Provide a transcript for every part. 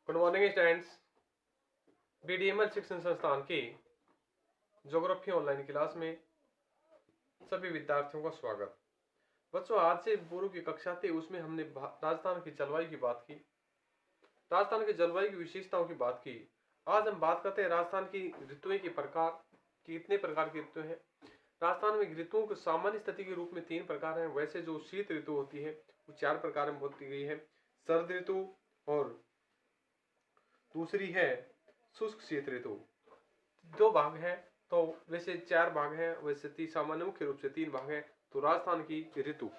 Good morning students. बीडीएमएल शिक्षण संस्थान की ज्योग्राफी ऑनलाइन क्लास में सभी विद्यार्थियों का स्वागत। बच्चों, आज से पूर्व की कक्षा थी, उसमें हमने राजस्थान की जलवायु की बात की, राजस्थान की जलवायु की विशेषताओं की बात की। आज हम बात करते हैं राजस्थान की ऋतुएं के प्रकार की। कितने प्रकार की ऋतु हैं राजस्थान में? ऋतुओं को सामान्य स्थिति के रूप में 3 प्रकार हैं। वैसे जो शीत ऋतु होती है वो 4 प्रकार में होती गई है। शरद ऋतु और दूसरी है शुष्क शीत ऋतु। 2 भाग हैं, तो वैसे 4 भाग हैं, वैसे सामान्य मुख्य रूप से 3 भाग हैं। तो राजस्थान की ऋतु,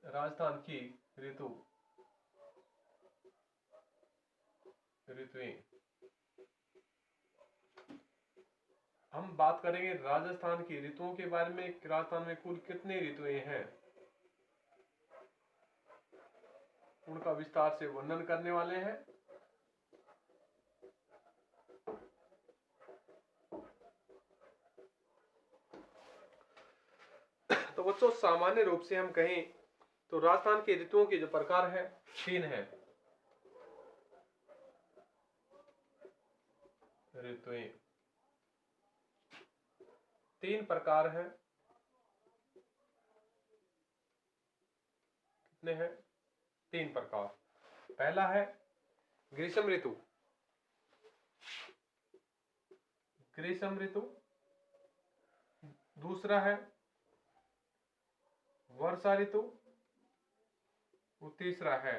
राजस्थान की ऋतु ऋतुएं हम बात करेंगे राजस्थान की ऋतुओं के बारे में। राजस्थान में कुल कितने ऋतुएं हैं उनका विस्तार से वर्णन करने वाले हैं। तो बच्चों, सामान्य रूप से हम कहें तो राजस्थान के ऋतुओं के जो प्रकार है 3 है। ऋतुएं 3 प्रकार हैं। कितने हैं? 3 प्रकार। पहला है ग्रीष्म ऋतु। ग्रीष्म ऋतु। दूसरा है वर्षा ऋतु और तीसरा है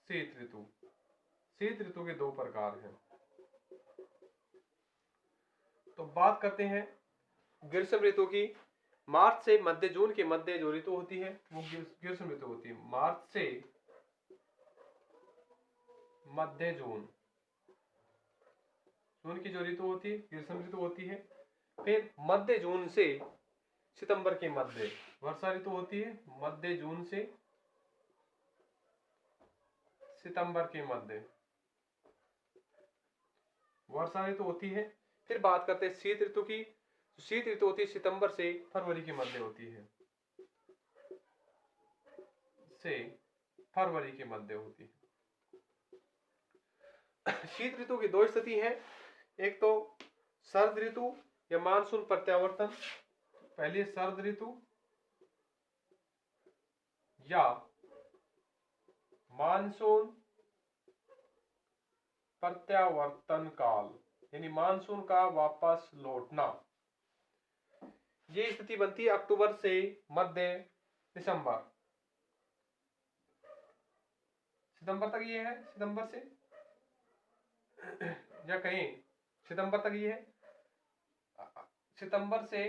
शीत ऋतु। शीत ऋतु के 2 प्रकार हैं। तो बात करते हैं ग्रीष्म ऋतु की। मार्च से मध्य जून के मध्य जो ऋतु होती है वो ग्रीष्म ऋतु होती है। मार्च से मध्य जून की जो ऋतु होती है ग्रीष्म ऋतु होती है। फिर मध्य जून से सितंबर के मध्य वर्षा ऋतु होती है। मध्य जून से सितंबर के मध्य वर्षा ऋतु होती है। फिर बात करते हैं शीत ऋतु की। शीत ऋतु होती है सितंबर से फरवरी के मध्य होती है। से फरवरी के मध्य होती है। शीत ऋतु की 2 स्थिति है। एक तो शरद ऋतु या मानसून प्रत्यावर्तन। पहली शरद ऋतु या मानसून प्रत्यावर्तन काल, यानी मानसून का वापस लौटना। ये स्थिति बनती है अक्टूबर से मध्य दिसंबर। सितंबर तक ये है, सितंबर से या कहीं सितंबर तक ये है। सितंबर से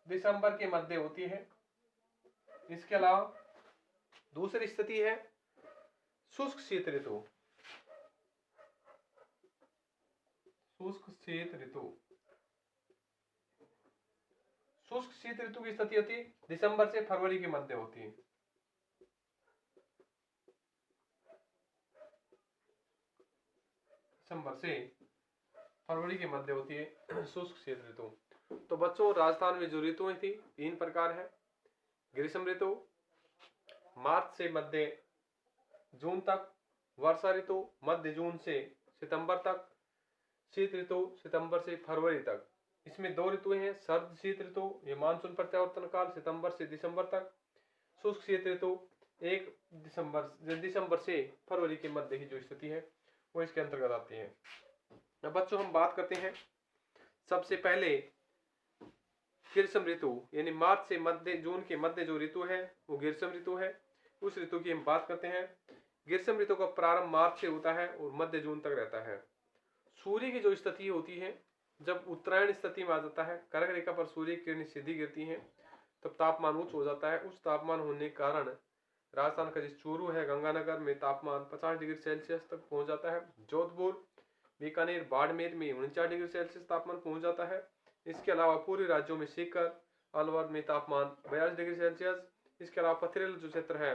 दिसंबर के मध्य होती है। इसके अलावा दूसरी स्थिति है शुष्क शीत ऋतु। शुष्क शीत ऋतु। शुष्क शीत ऋतु की स्थिति होती है दिसंबर से फरवरी के मध्य होती है। दिसंबर से फरवरी के मध्य होती है शुष्क शीत ऋतु। तो बच्चों, राजस्थान में जो ऋतुएं थी 3 प्रकार है। ग्रीष्म ऋतु मार्च से मध्य जून तक, वर्षा ऋतु मध्य जून से सितंबर तक, शीत ऋतु सितंबर से फरवरी तक। इसमें 2 ऋतुएं हैं, शरद शीत ऋतु ये मानसून प्रत्यावर्तन काल सितंबर से दिसंबर तक। शुष्क शीत ऋतु 1 दिसंबर से फरवरी के मध्य की जो स्थिति है वो इसके अंतर्गत आती है। अब बच्चों, हम बात करते हैं सबसे पहले ग्रीष्म ऋतु, यानी मार्च से मध्य जून के मध्य जो ऋतु है वो ग्रीष्म ऋतु है। उस ऋतु की हम बात करते हैं। ग्रीष्म ऋतु का प्रारंभ मार्च से होता है और मध्य जून तक रहता है। सूर्य की जो स्थिति होती है जब उत्तरायण स्थिति में आ जाता है, कर्क रेखा पर सूर्य की किरणें सीधी गिरती हैं, तब तापमान उच्च हो जाता है। उस तापमान होने के कारण राजस्थान का जो चूरू है गंगानगर में तापमान 50 डिग्री सेल्सियस तक पहुंच जाता है। जोधपुर, बीकानेर, बाड़मेर में 49 डिग्री सेल्सियस तापमान पहुंच जाता है। इसके अलावा पूर्वी राज्यों में सीकर, अलवर में तापमान 42 डिग्री सेल्सियस। इसके अलावा पथरेल जो क्षेत्र है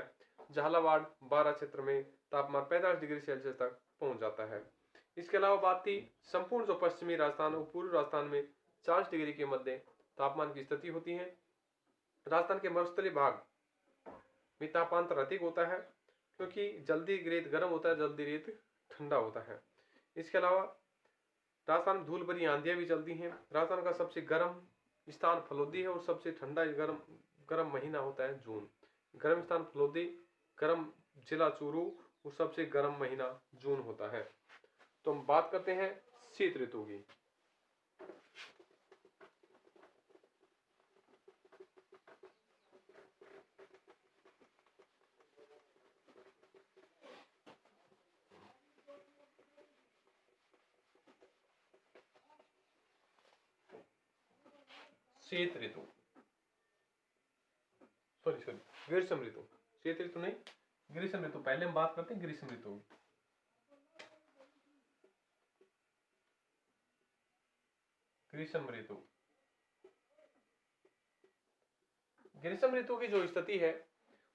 झालावाड़, बारा क्षेत्र में तापमान 45 डिग्री सेल्सियस तक पहुंच जाता है। इसके अलावा बात थी संपूर्ण जो पश्चिमी राजस्थान और पूर्वी राजस्थान में 40 डिग्री के मध्य तापमान की स्थिति होती है। राजस्थान के मरुस्थलीय भाग में तापांतर अधिक होता है, क्योंकि जल्दी रेत गर्म होता है, जल्दी रेत ठंडा होता है। इसके अलावा राजस्थान में धूल भरी आंधियां भी चलती हैं। राजस्थान का सबसे गर्म स्थान फलोदी है और सबसे ठंडा गर्म महीना होता है जून। गर्म स्थान फलोदी, गर्म जिला चूरू और सबसे गर्म महीना जून होता है। तो हम बात करते हैं शीत ऋतु की। शीत ऋतु, सॉरी ग्रीष्म ऋतु, शीत ऋतु नहीं, ग्रीष्म ऋतु। पहले हम बात करते हैं ग्रीष्म ऋतु। ग्रीष्म ऋतु, ग्रीष्म ऋतु की जो स्थिति है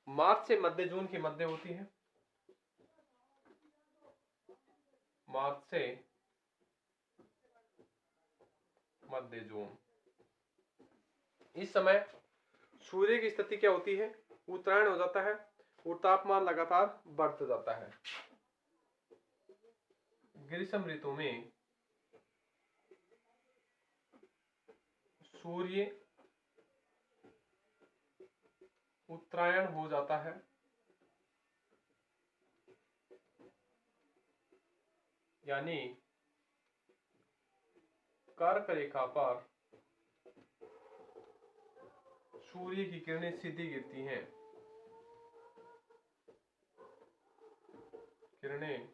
मार्च से मध्य जून की मध्य होती है। मार्च से मध्य जून। इस समय सूर्य की स्थिति क्या होती है, उत्तरायण हो जाता है और तापमान लगातार बढ़ता जाता है। ग्रीष्म ऋतु में सूर्य उत्तरायण हो जाता है, यानी कर्क रेखा पर सूर्य की किरणें सीधी गिरती हैं। किरणें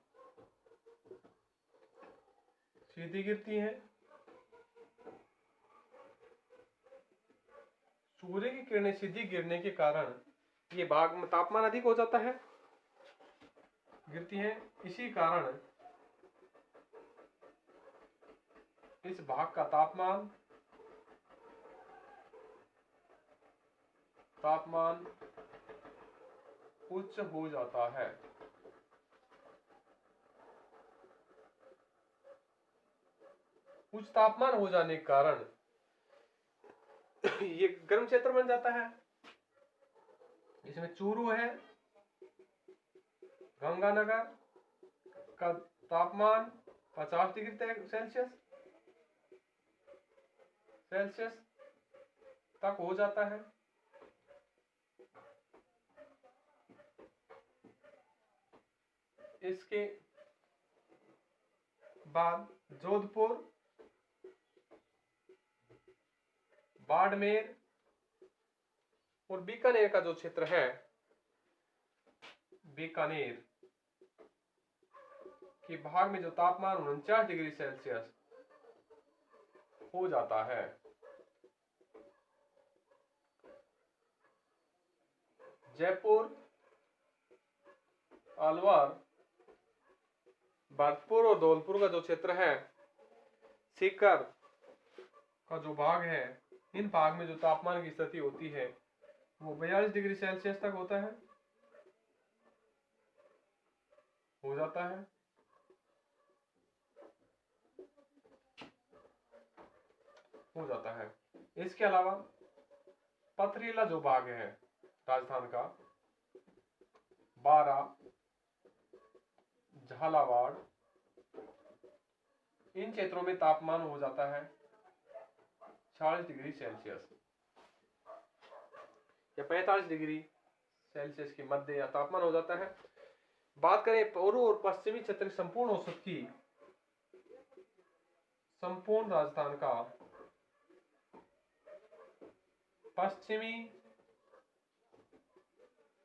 सीधी गिरती हैं। सूर्य की किरणें सीधी गिरने के कारण ये भाग में तापमान अधिक हो जाता है, गिरती हैं। इसी कारण इस भाग का तापमान उच्च हो जाता है। उच्च तापमान हो जाने के कारण ये गर्म क्षेत्र बन जाता है। इसमें चूरू है, गंगानगर का तापमान 50 डिग्री सेल्सियस तक हो जाता है। इसके बाद जोधपुर, बाड़मेर और बीकानेर का जो क्षेत्र है, बीकानेर के भाग में जो तापमान 49 डिग्री सेल्सियस हो जाता है। जयपुर, अलवर, भरतपुर और धौलपुर का जो क्षेत्र है, सीकर का जो भाग है, इन भाग में जो तापमान की स्थिति होती है वो 42 डिग्री सेल्सियस तक होता है, हो जाता है। इसके अलावा पथरीला जो भाग है राजस्थान का, बारा, झालावाड़, इन क्षेत्रों में तापमान हो जाता है 40 डिग्री सेल्सियस या 45 डिग्री सेल्सियस के मध्य या तापमान हो जाता है। बात करें पूर्व और पश्चिमी क्षेत्र की संपूर्ण औसत की, संपूर्ण राजस्थान का पश्चिमी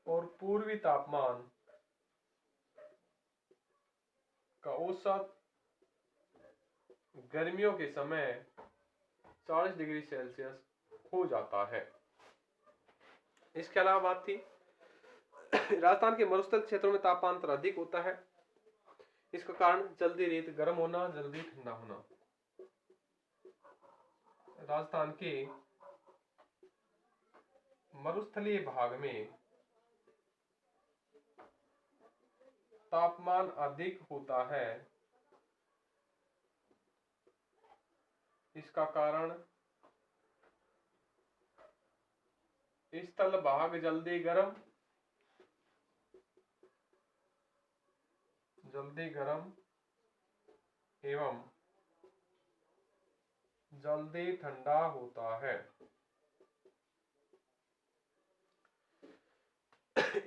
और पूर्वी तापमान का औसत गर्मियों के समय 40 डिग्री सेल्सियस हो जाता है। इसके अलावा बात थी राजस्थान के मरुस्थल क्षेत्रों में तापमान अधिक होता है। इसका कारण जल्दी रेत गर्म होना, जल्दी ठंडा होना। राजस्थान के मरुस्थलीय भाग में तापमान अधिक होता है। इसका कारण स्थल भाग जल्दी गर्म एवं जल्दी ठंडा होता है।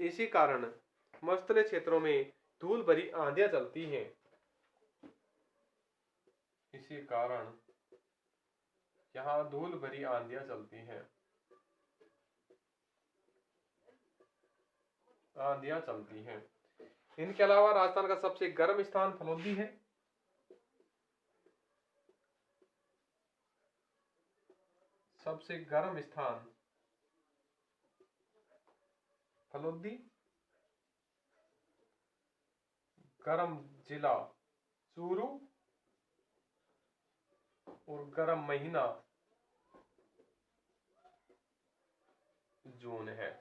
इसी कारण मरुस्थलीय क्षेत्रों में धूल भरी आंधियां चलती हैं। इसी कारण यहाँ धूल भरी आंधियां चलती हैं। इनके अलावा राजस्थान का सबसे गर्म स्थान फलोदी है। सबसे गर्म स्थान फलोदी, गर्म जिला चूरू और गर्म महीना जून है।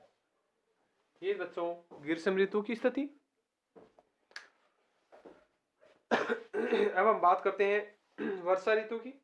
ये बच्चों ग्रीष्म ऋतु की स्थिति। अब हम बात करते हैं वर्षा ऋतु की।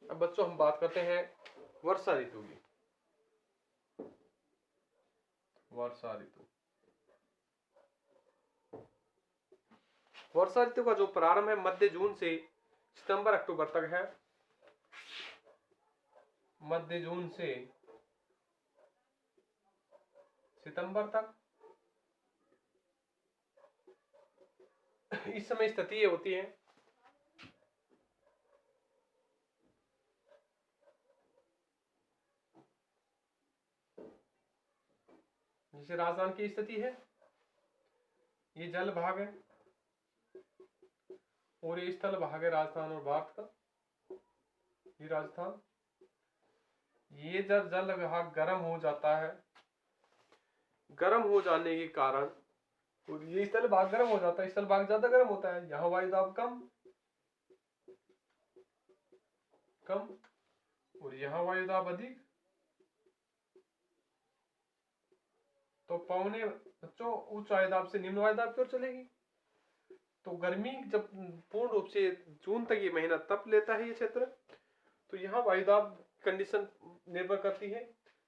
अब बच्चों हम बात करते हैं वर्षा ऋतु की। वर्षा ऋतु का जो प्रारंभ है मध्य जून से सितंबर अक्टूबर तक है। मध्य जून से सितंबर तक। इस समय स्थिति ये होती है जैसे राजस्थान की स्थिति है, ये जल भाग है और ये स्थल भाग है राजस्थान और भारत का। ये राजस्थान, ये जब जल भाग गर्म हो जाता है, गर्म हो जाने के कारण और ये स्थल भाग गर्म हो जाता है, स्थल भाग ज्यादा गर्म होता है, यहाँ वायु दाब कम और यहाँ वायु दाब अधिक। तो पवने बच्चों उच्च वायु दाब से निम्न वायु दाब की ओर चलेगी। तो गर्मी जब पूर्ण रूप से जून तक ये महीना तप लेता है ये क्षेत्र, तो यहाँ वायु दाब कंडीशन निर्भर करती है।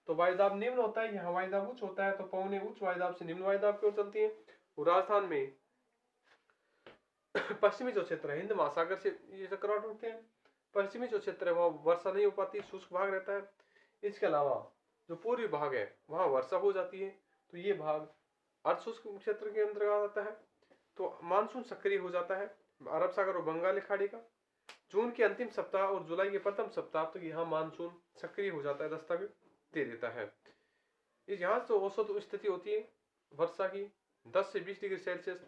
तो वायु दाब निम्न होता है, यहाँ वायु दाब उच्च होता है, तो पवने उच्च वायु दाब से निम्न वायु दाब की ओर चलती है। और राजस्थान में पश्चिमी जो क्षेत्र है, हिंद महासागर से ये चक्रवात उठते हैं। पश्चिमी जो क्षेत्र है वहाँ वर्षा नहीं हो पाती, शुष्क भाग रहता है। इसके अलावा जो पूर्वी भाग है वहाँ वर्षा हो जाती है, तो ये भाग अर्ध शुष्क क्षेत्र के अंतर्गत आता है। तो मानसून सक्रिय हो जाता है अरब सागर और बंगाल की खाड़ी का। जून के अंतिम सप्ताह और जुलाई के प्रथम सप्ताह तक यहाँ मानसून सक्रिय हो जाता है, दस्तक दे देता है। यहाँ तो औसत स्थिति होती है वर्षा की 10 से 20 डिग्री सेल्सियस,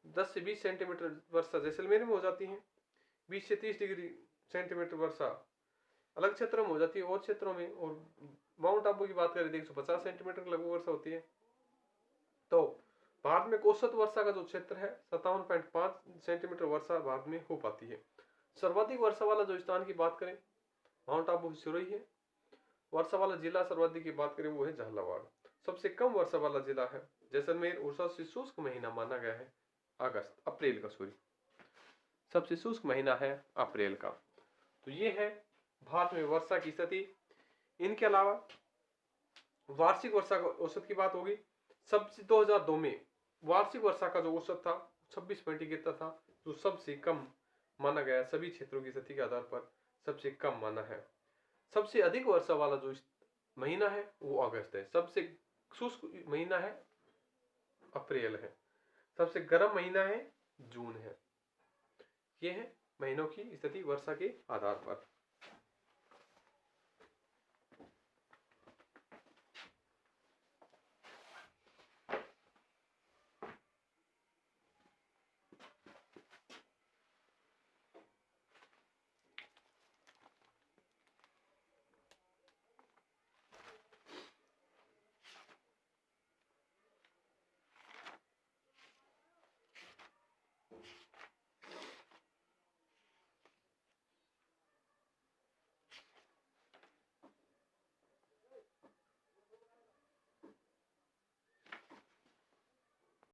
10 से 20 सेंटीमीटर वर्षा जैसलमेर में हो जाती है। 20 से 30 डिग्री सेंटीमीटर वर्षा अलग क्षेत्रों में हो जाती है और क्षेत्रों में। और माउंट आबू की बात करें तो 150 सेंटीमीटर लगभग वर्षा होती है। तो भारत में औसत वर्षा का जो क्षेत्र है 57.5 सेंटीमीटर वर्षा भारत में हो पाती है। सर्वाधिक वर्षा वाला जो स्थान की बात करें माउंट आबू सिरोही है। वर्षा वाला जिला सर्वाधिक की बात करें वो है झालावाड़। सबसे कम वर्षा वाला जिला है जैसलमेर और सबसे शुष्क महीना माना गया है अप्रैल का। सबसे शुष्क महीना है अप्रैल का। तो ये है भारत में वर्षा की स्थिति। इनके अलावा वार्षिक वर्षा का औसत की बात होगी। सबसे 2002 में वार्षिक वर्षा का जो औसत था 26.71 था, जो सबसे कम माना गया। सभी क्षेत्रों की स्थिति के आधार पर सबसे कम माना है। सबसे अधिक वर्षा वाला जो महीना है वो अगस्त है। सबसे शुष्क महीना है अप्रैल है। सबसे गर्म महीना है जून है। ये है महीनों की स्थिति वर्षा के आधार पर।